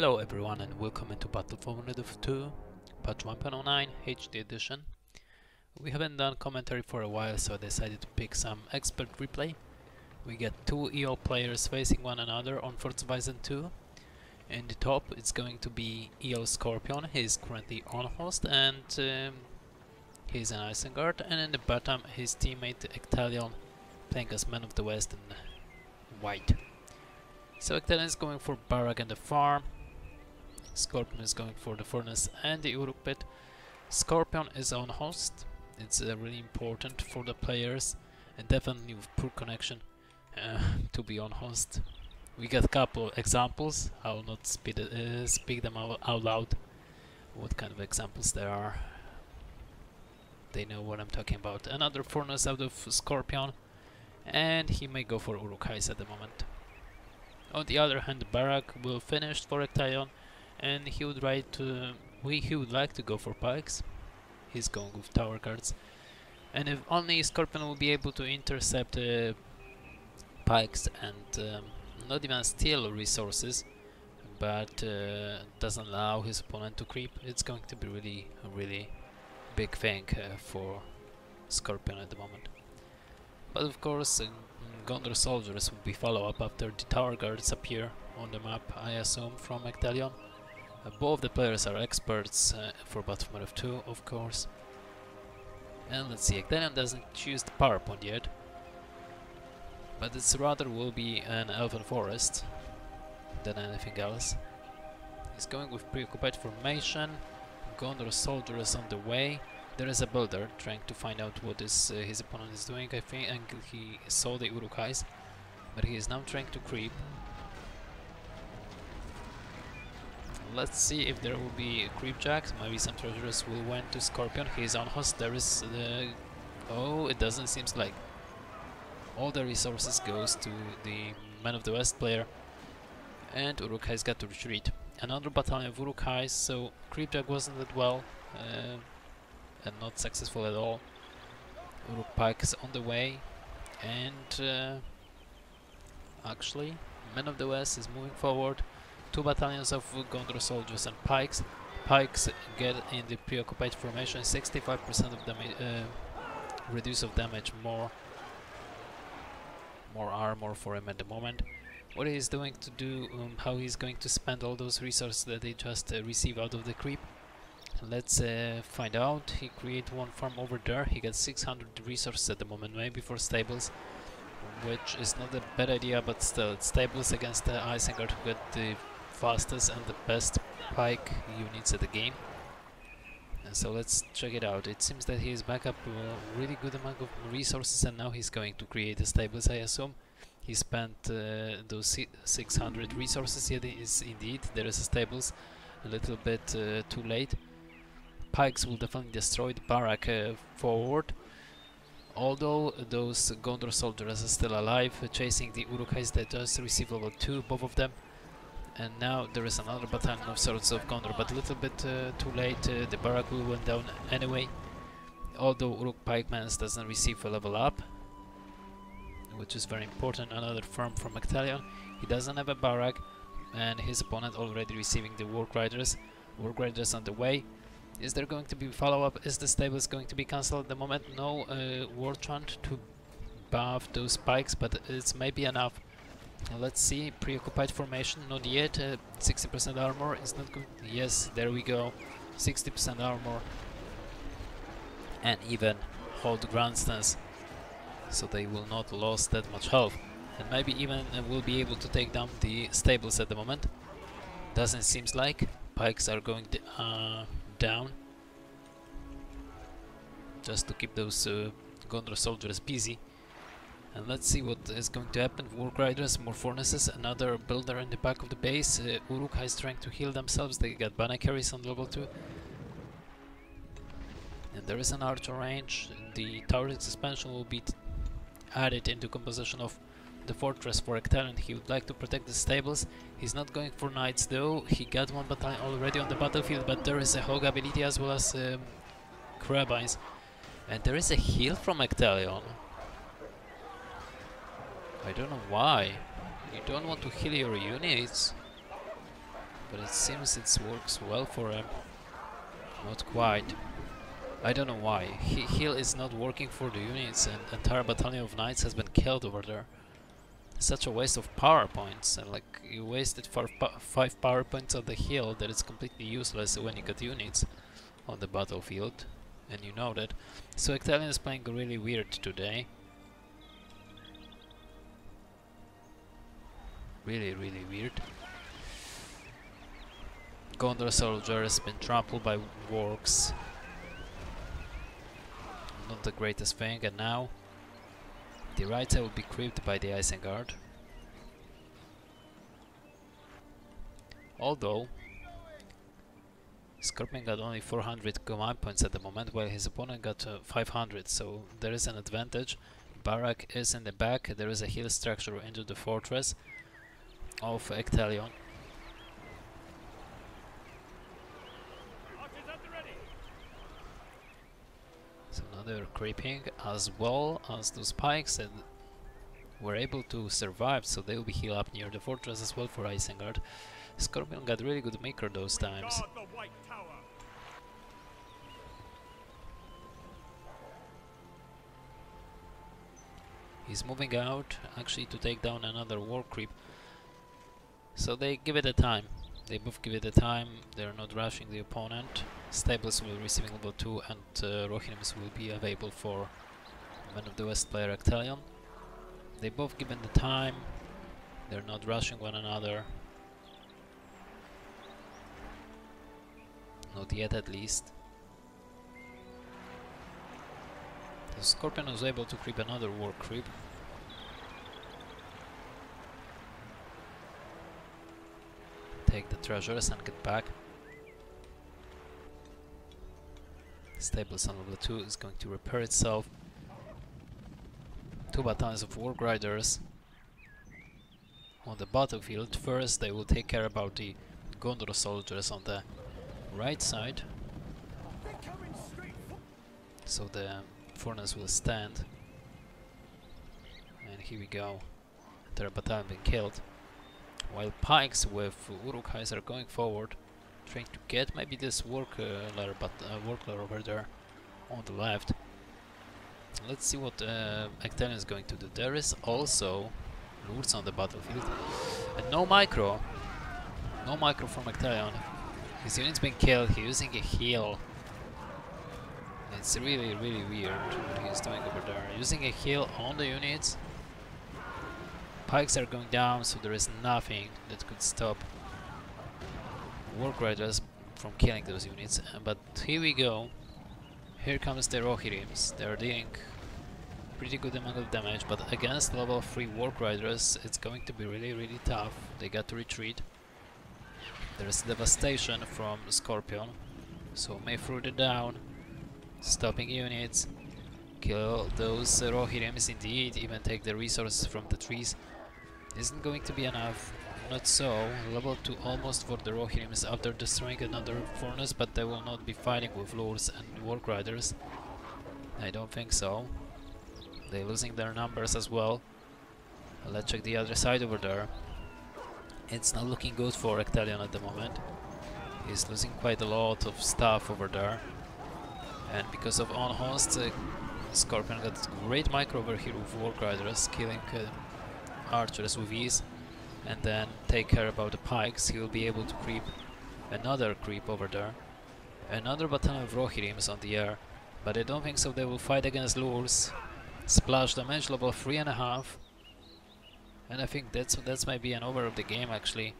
Hello everyone and welcome into Battle for MotW 2, patch 1.09 HD edition. We haven't done commentary for a while, so I decided to pick some expert replay. We get two Eol players facing one another on Forts of Isen II. In the top it's going to be Eol.Scorpion, he is currently on host and he's an Isengard, and in the bottom his teammate Ecthelion playing as Man of the West in white. So Ecthelion is going for Barrack and the farm. Scorpion is going for the furnace and the Uruk pit. Scorpion is on host. It's really important for the players and definitely with poor connection to be on host. We got a couple examples. I will not speak them out loud. What kind of examples there are? They know what I'm talking about. Another furnace out of Scorpion, and he may go for Uruk at the moment. On the other hand, Barrack will finish for Ecthelion, and he would like to go for pikes. He's going with tower guards, and if only Scorpion will be able to intercept pikes and not even steal resources, but doesn't allow his opponent to creep, it's going to be a really big thing for Scorpion at the moment. But of course, Gondor soldiers will be follow-up after the tower guards appear on the map, I assume, from Ecthelion. Both the players are experts for Battle for MotW 2, of course. And let's see, Ecthelion doesn't choose the power point yet, but it's rather will be an elven forest than anything else. He's going with preoccupied formation. Gondor soldiers on the way. There is a builder trying to find out what his opponent is doing, I think, and he saw the Uruk, but he is now trying to creep. Let's see if there will be creep jacks. Maybe some treasures will went to Scorpion. He is on host. There is oh, it doesn't seem like all the resources goes to the Man of the West player, and Uruk got to retreat. Another battalion of Uruk, so creep jack wasn't that well. And not successful at all. Uruk Pike is on the way, and actually Man of the West is moving forward. Two battalions of Gondor soldiers and pikes. Pikes get in the preoccupied formation, 65% of damage, reduce of damage, more armor for him at the moment. What he's doing to do, how he's going to spend all those resources that they just receive out of the creep. Let's find out. He created one farm over there. He gets 600 resources at the moment, maybe for stables, which is not a bad idea, but still, it's stables against Isengard, who got the fastest and the best pike units at the game. And so let's check it out. It seems that he's back up a really good amount of resources, and now he's going to create the stables, I assume. He spent those 600 resources. Yeah, indeed, there is a stables, a little bit too late. Pikes will definitely destroy the barrack forward, although those Gondor soldiers are still alive, chasing the Uruk-hais that just received level 2, both of them. And now there is another battalion of Swords of Gondor, but a little bit too late. The barrack will went down anyway, although Uruk Pikeman doesn't receive a level up, which is very important. Another farm from Ecthelion. He doesn't have a barrack, and his opponent already receiving the Warg Riders. Warg Riders on the way. Is there going to be follow-up? Is the stables going to be cancelled at the moment? No war chant to buff those spikes, but it's maybe enough. Let's see, preoccupied formation, not yet. 60% armor is not good. Yes, there we go. 60% armor. And even hold ground stance, so they will not lose that much health. And maybe even will be able to take down the stables at the moment. Doesn't seem like. Pikes are going down, just to keep those Gondor soldiers busy. And let's see what is going to happen. Warg Riders, more furnaces, another builder in the back of the base. Uruk is trying to heal themselves. They got banner carries on level 2. And there is an archer range. The tower expansion will be added into composition of the fortress for Ecthelion. He would like to protect the stables. He's not going for knights though. He got one battalion already on the battlefield, but there is a hog ability as well as carabines. And there is a heal from Ecthelion. I don't know why. You don't want to heal your units. but it seems it works well for him. Not quite. I don't know why. Heal is not working for the units, and entire battalion of knights has been killed over there. Such a waste of power points, and like you wasted 5 power points on the heal that is completely useless when you got units on the battlefield, and you know that. So Ecthelion is playing really weird today. Really weird. Gondor soldier has been trampled by works. Not the greatest thing, and now the right side will be creeped by the Isengard. Although Scorpion got only 400 command points at the moment, while his opponent got 500, so there is an advantage. Barak is in the back, there is a hill structure into the fortress of Ecthelion. So now they're creeping, as well as those pikes that were able to survive, so they will be healed up near the fortress as well for Isengard. Scorpion got really good maker those times. He's moving out, actually, to take down another war creep. So they give it a time. They both give it a time. They're not rushing the opponent. Stables will be receiving level 2, and Rohirrims will be available for Man of the West player Ecthelion. They both given the time. They're not rushing one another. Not yet, at least. The Scorpion was able to creep another war creep. Take the treasures and get back. Stables on level 2 is going to repair itself. 2 battalions of Warg Riders on the battlefield. First they will take care about the Gondor soldiers on the right side, so the furnace will stand. And here we go, their battalion being killed, while pikes with Uruk-hais are going forward, trying to get maybe this workler over there on the left. Let's see what Ecthelion is going to do. There is also lures on the battlefield, and no micro from Ecthelion. His unit's been killed, he's using a heal. It's really weird what he's doing over there. Using a heal on the units. Pikes are going down, so there is nothing that could stop Warg Riders from killing those units. But here we go. Here comes the Rohirrims. They're dealing pretty good amount of damage, but against level 3 Warg Riders it's going to be really tough. They got to retreat. There's devastation from Scorpion, so may fruit it down, stopping units, kill those Rohirrims indeed, even take the resources from the trees. Isn't going to be enough, not so. Level 2 almost for the Rohirrims after destroying another furnace, but they will not be fighting with lures and Warg Riders. I don't think so. They're losing their numbers as well. Let's check the other side over there. It's not looking good for Ecthelion at the moment. He's losing quite a lot of stuff over there. And because of on-host, Scorpion got great micro over here with Warg Riders, killing archers with ease. And then take care about the pikes. He will be able to creep another creep over there. Another battalion of Rohirrims on the air. But I don't think so. They will fight against lures. Splash damage, level 3.5. And I think that's maybe an over of the game actually.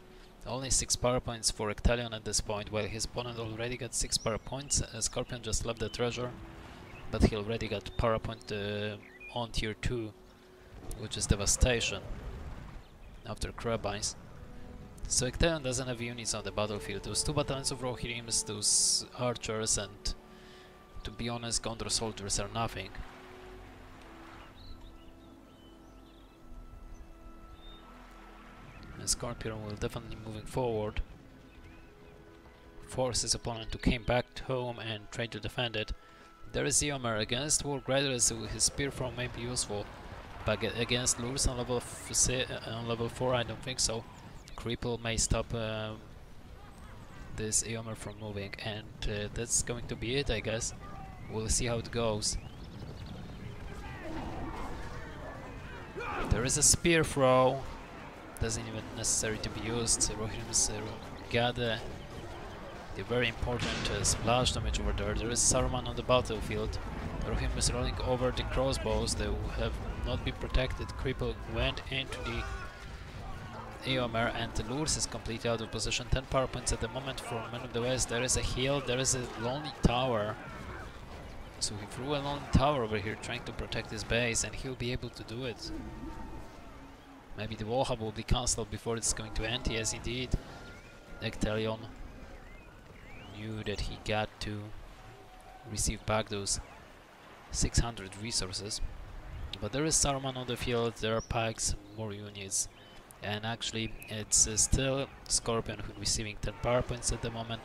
Only 6 power points for Ecthelion at this point, while his opponent already got 6 power points. Scorpion just left the treasure, but he already got power point on tier 2, which is devastation after Crabines. So Ecthelion doesn't have units on the battlefield. Those 2 battalions of Rohirrims, those archers, and to be honest, Gondor soldiers are nothing. And Scorpion will definitely moving forward, force his opponent to come back home and try to defend it. There is Eomer against Warg Riders. His spear throw may be useful, but against lures on level 4 I don't think so. Cripple may stop this Eomer from moving, and that's going to be it, I guess. We'll see how it goes. There is a spear throw, doesn't even necessary to be used. Rohirrim's got the very important splash damage over there. There is Saruman on the battlefield. Rohirrim is rolling over the crossbows. They have not been protected. Cripple went into the Eomer, and the Lurs is completely out of position. 10 power points at the moment for Men of the West. There is a heal, there is a lonely tower. So he threw a lonely tower over here trying to protect his base, and he'll be able to do it. Maybe the wall hub will be cancelled before it's going to end. Yes, indeed. Ecthelion knew that he got to receive back those 600 resources. But there is Saruman on the field, there are pikes, more units. And actually, it's still Scorpion who's receiving 10 power points at the moment,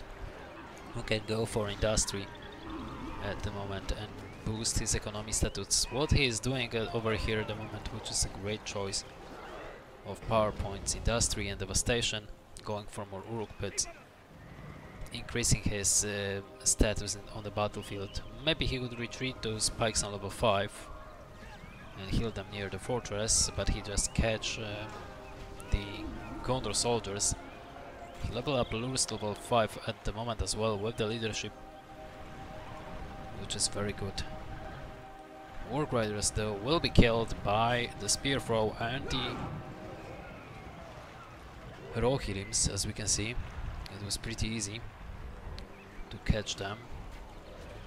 who can go for industry at the moment and boost his economy status. What he is doing over here at the moment, which is a great choice of power points, industry and devastation, going for more Uruk pits, increasing his status on the battlefield. Maybe he would retreat those pikes on level 5 and heal them near the fortress, but he just catch the Gondor soldiers. He level up Lurs to level 5 at the moment as well with the leadership, which is very good. Warg Riders though will be killed by the spear throw and the Rohirrims, as we can see. It was pretty easy to catch them.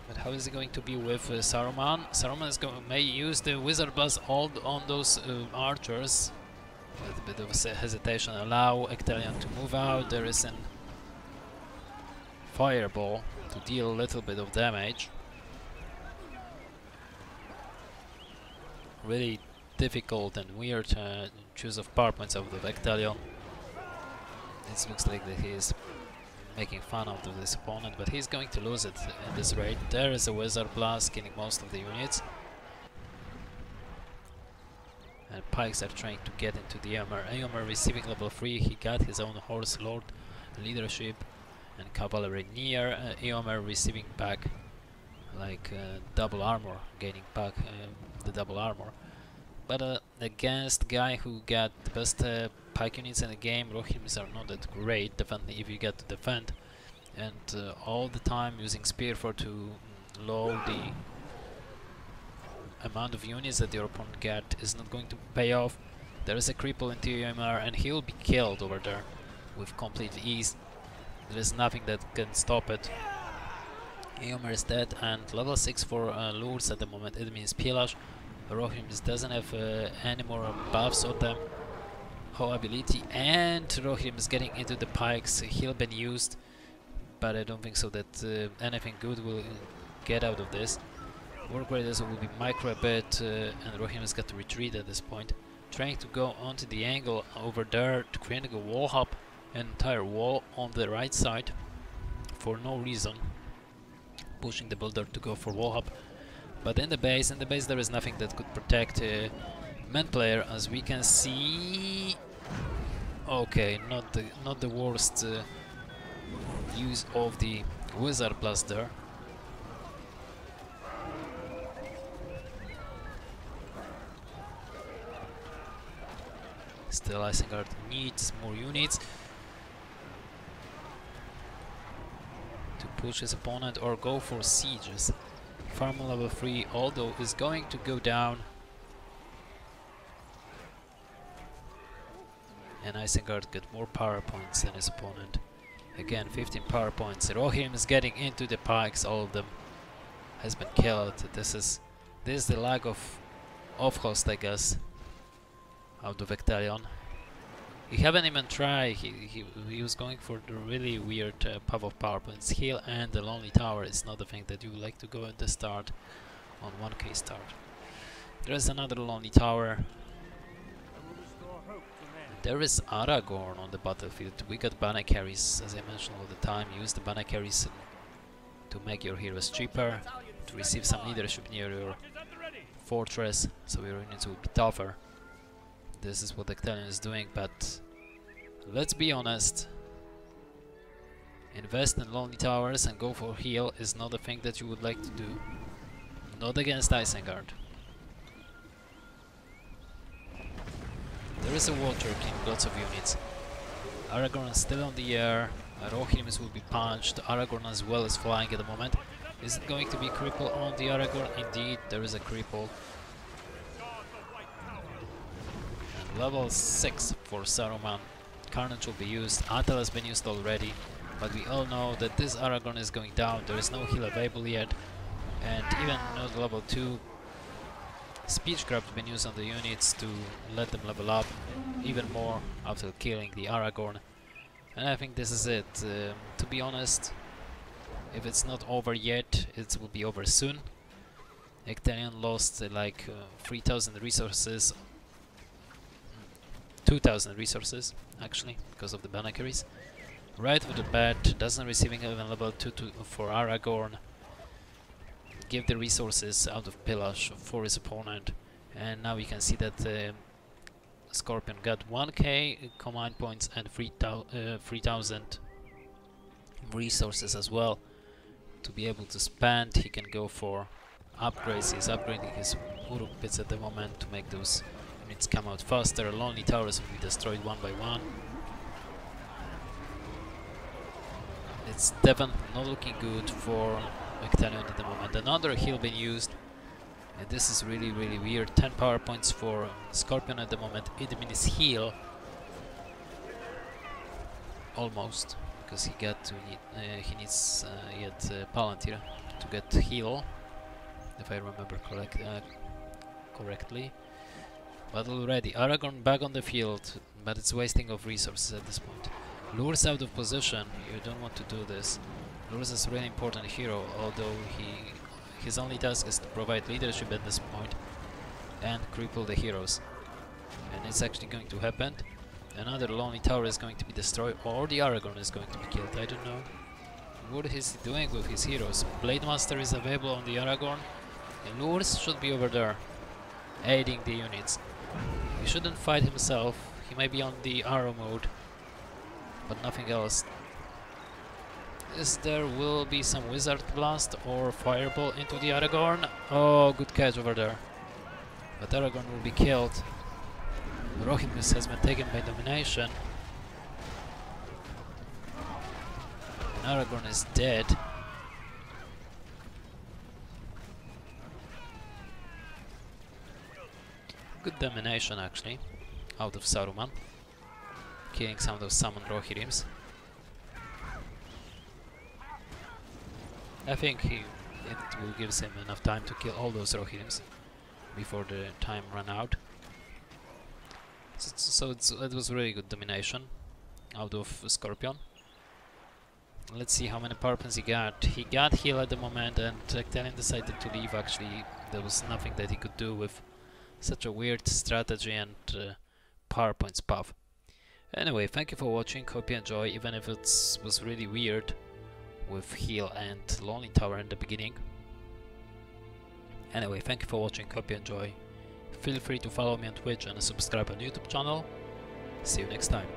But how is it going to be with Saruman? Saruman is may use the Wizard Blast on those archers. With a bit of hesitation, allow Ecthelion to move out. There is an fireball to deal a little bit of damage. Really difficult and weird choose of power points out of Ecthelion. It looks like that he is making fun out of this opponent, but he's going to lose it in this raid. There is a Wizard Blast killing most of the units. And pikes are trying to get into the Eomer. Eomer receiving level 3, he got his own horse lord leadership and cavalry near. Eomer receiving back like double armor, gaining back the double armor. But against guy who got the best pike units in the game, Rohirrims are not that great, definitely if you get to defend. And all the time using spear for to low the amount of units that your opponent get is not going to pay off. There is a cripple into Eomer and he'll be killed over there with complete ease. There is nothing that can stop it. Eomer is dead, and level 6 for Lurs at the moment. It means Pilash. Rohirrim doesn't have any more buffs on them. Ho ability, and Rohirrim is getting into the pikes. He'll been used, but I don't think so that anything good will get out of this. Warg Raiders will be micro a bit, and Rohirrim has got to retreat at this point. Trying to go onto the angle over there to create a wall hop, an entire wall on the right side for no reason. Pushing the builder to go for wall hop. But in the base there is nothing that could protect man player, as we can see. Okay, not the worst use of the Wizard Blast there. Still, Isengard needs more units to push his opponent or go for sieges. Farm level 3, although, is going to go down. And Isengard got more power points than his opponent. Again, 15 power points. Rohirrim is getting into the pikes, all of them has been killed. This is the lack of host, I guess, out of Ecthelion. He haven't even tried. He was going for the really weird path of power points. Heal and the Lonely Tower is not the thing that you would like to go at the start on 1k start. There is another Lonely Tower. There is Aragorn on the battlefield. We got Bana carries, as I mentioned all the time. Use the Bana carries to make your heroes cheaper, to receive some leadership near your fortress, so your units will be tougher. This is what Ecthelion is doing, but let's be honest, Invest in lonely towers and go for heal is not a thing that you would like to do. Not against Isengard. There is a water killing lots of units. Aragorn is still on the air. Rohirrim's will be punched. Aragorn as well is flying at the moment. Is it going to be cripple on the Aragorn? Indeed, there is a cripple. And level 6 for Saruman. Carnage will be used. Atal has been used already. But we all know that this Aragorn is going down. There is no heal available yet. And even not level 2. Speech Grab has been used on the units to let them level up even more after killing the Aragorn. And I think this is it. To be honest, if it's not over yet, it will be over soon. Ecthelion lost like 3,000 resources, 2,000 resources actually, because of the Banakeris. Right with the bat, doesn't receiving even level 2 for Aragorn. Give the resources out of Pillage for his opponent, and now we can see that Scorpion got 1k command points and 3,000 resources as well to be able to spend. He can go for upgrades. He's upgrading his Uruk pits at the moment to make those units come out faster. Lonely towers will be destroyed one by one. It's definitely not looking good for Ecthelion at the moment. Another heal being used, and this is really weird. 10 power points for Scorpion at the moment. It means heal almost, because he got to he needs yet Palantir to get heal, if I remember correctly. But already Aragorn back on the field, but it's wasting of resources at this point. Lures out of position. You don't want to do this. Lures is a really important hero, although his only task is to provide leadership at this point and cripple the heroes. And it's actually going to happen. Another lonely tower is going to be destroyed, or the Aragorn is going to be killed. I don't know. What is he doing with his heroes? Blade Master is available on the Aragorn, and Lures should be over there, aiding the units. He shouldn't fight himself. He may be on the arrow mode, but nothing else. There will be some Wizard Blast or Fireball into the Aragorn. Oh, good catch over there. But Aragorn will be killed. Rohirrim has been taken by domination. And Aragorn is dead. Good domination actually, out of Saruman. Killing some of those summoned Rohirrims. I think it will give him enough time to kill all those Rohirrims before the time run out. So it was really good domination out of Scorpion. Let's see how many power points he got. He got heal at the moment, and Ecthelion decided to leave. Actually, there was nothing that he could do with such a weird strategy and power points buff. Anyway, thank you for watching. Hope you enjoy, even if it was really weird with heal and lonely tower in the beginning. Anyway, thank you for watching. Hope you enjoy. Feel free to follow me on Twitch and subscribe on YouTube channel. See you next time.